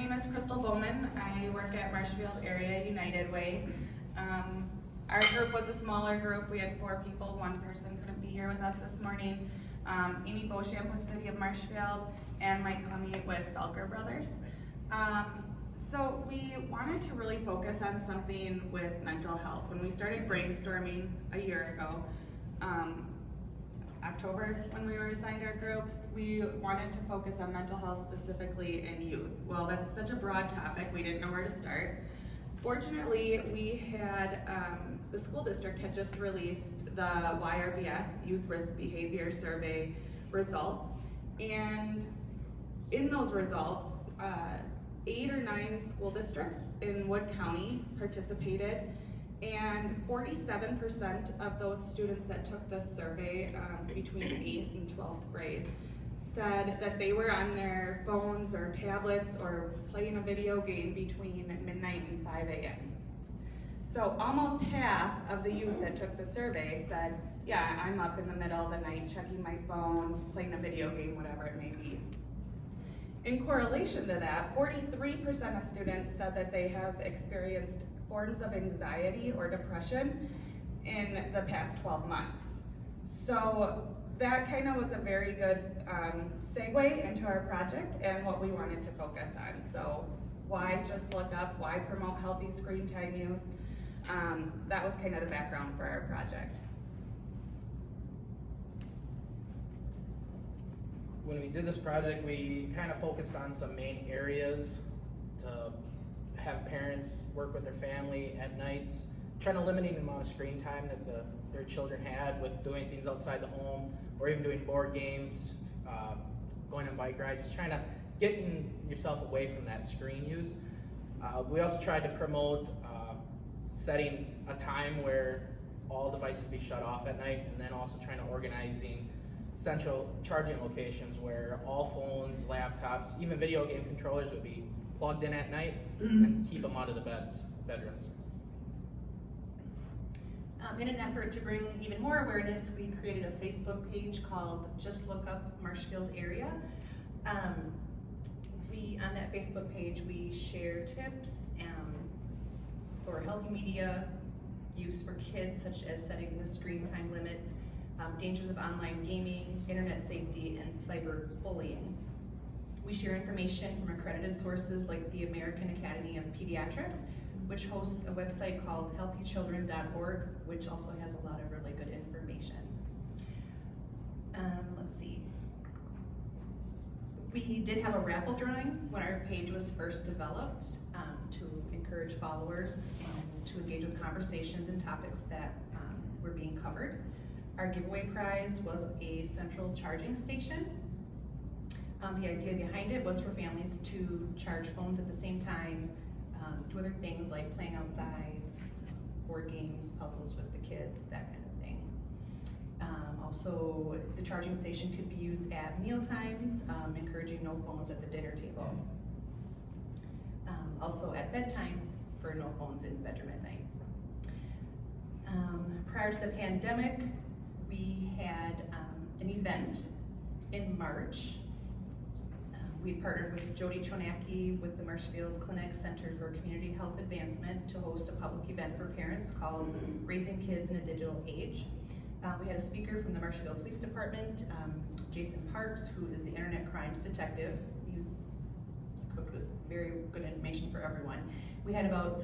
name is Krystal Bowman. I work at Marshfield Area United Way. Our group was a smaller group. We had 4 people. One person couldn't be here with us this morning. Amy Beauchamp with City of Marshfield and Mike Klemme with Belker Brothers. So we wanted to really focus on something with mental health. When we started brainstorming a year ago, October, when we were assigned our groups, we wanted to focus on mental health specifically in youth. Well, that's such a broad topic, we didn't know where to start. Fortunately, we had, the school district had just released the YRBS Youth Risk Behavior Survey results. And in those results, 8 or 9 school districts in Wood County participated, and 47% of those students that took this survey between 8th and 12th grade said that they were on their phones or tablets or playing a video game between midnight and 5 a.m. So almost half of the youth that took the survey said, yeah, I'm up in the middle of the night checking my phone, playing a video game, whatever it may be. In correlation to that, 43% of students said that they have experienced forms of anxiety or depression in the past 12 months. So that kind of was a very good segue into our project and what we wanted to focus on. So why just look up, why promote healthy screen time use? That was kind of the background for our project. When we did this project, we kind of focused on some main areas to have parents work with their family at nights, trying to limit the amount of screen time that their children had with doing things outside the home, or even doing board games, going on bike rides, just trying to get yourself away from that screen use. We also tried to promote setting a time where all devices be shut off at night, and then also trying to organizing central charging locations where all phones, laptops, even video game controllers would be plugged in at night and keep them out of the bedrooms. In an effort to bring even more awareness, we created a Facebook page called Just Look Up Marshfield Area. On that Facebook page, we share tips for healthy media use for kids, such as setting the screen time limits, dangers of online gaming, internet safety, and cyberbullying. We share information from accredited sources like the American Academy of Pediatrics, which hosts a website called healthychildren.org, which also has a lot of really good information. Let's see. We did have a raffle drawing when our page was first developed to encourage followers and to engage with conversations and topics that were being covered. Our giveaway prize was a central charging station. The idea behind it was for families to charge phones at the same time, do other things like playing outside, board games, puzzles with the kids, that kind of thing. Also, the charging station could be used at meal times, encouraging no phones at the dinner table. Also at bedtime, for no phones in the bedroom at night. Prior to the pandemic, we had an event in March. We partnered with Jody Chonacki with the Marshfield Clinic Center for Community Health Advancement to host a public event for parents called Raising Kids in a Digital Age. We had a speaker from the Marshfield Police Department, Jason Parks, who is the Internet Crimes Detective. He's equipped with very good information for everyone. We had about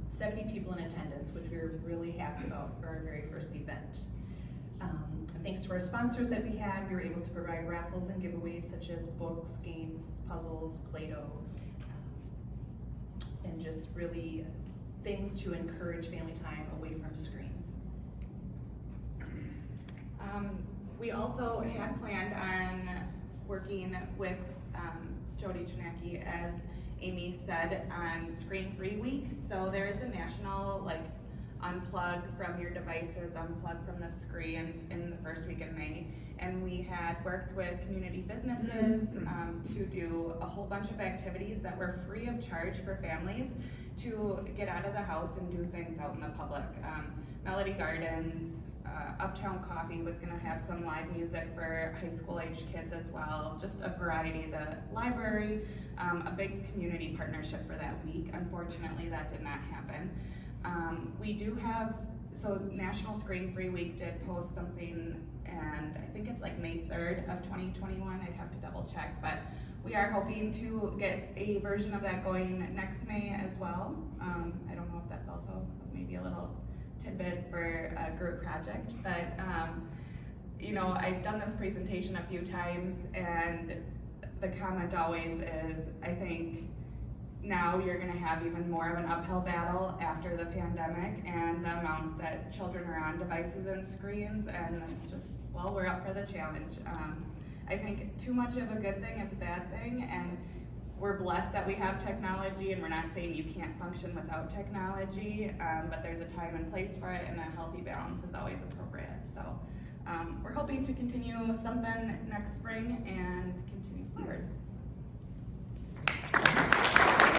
70 people in attendance, which we were really happy about for our very first event. Thanks to our sponsors that we had, we were able to provide raffles and giveaways such as books, games, puzzles, Play-Doh, and just really things to encourage family time away from screens. We also had planned on working with Jody Chonacki, as Amy said, on Screen Free Week. So there is a national unplug from your devices, unplug from the screens in the first week of May. And we had worked with community businesses to do a whole bunch of activities that were free of charge for families to get out of the house and do things out in the public. Melody Gardens, Uptown Coffee was gonna have some live music for high school age kids as well, just a variety. The library, a big community partnership for that week. Unfortunately, that did not happen. We do have, so National Screen Free Week did post something, and I think it's like May 3rd of 2021, I'd have to double check, but we are hoping to get a version of that going next May as well. I don't know if that's also maybe a little tidbit for a group project, but you know, I've done this presentation a few times, and the comment always is, I think now you're gonna have even more of an uphill battle after the pandemic and the amount that children are on devices and screens, and it's just, well, we're up for the challenge. I think too much of a good thing is a bad thing, and we're blessed that we have technology, and we're not saying you can't function without technology, but there's a time and place for it, and a healthy balance is always appropriate. So we're hoping to continue something next spring and continue forward.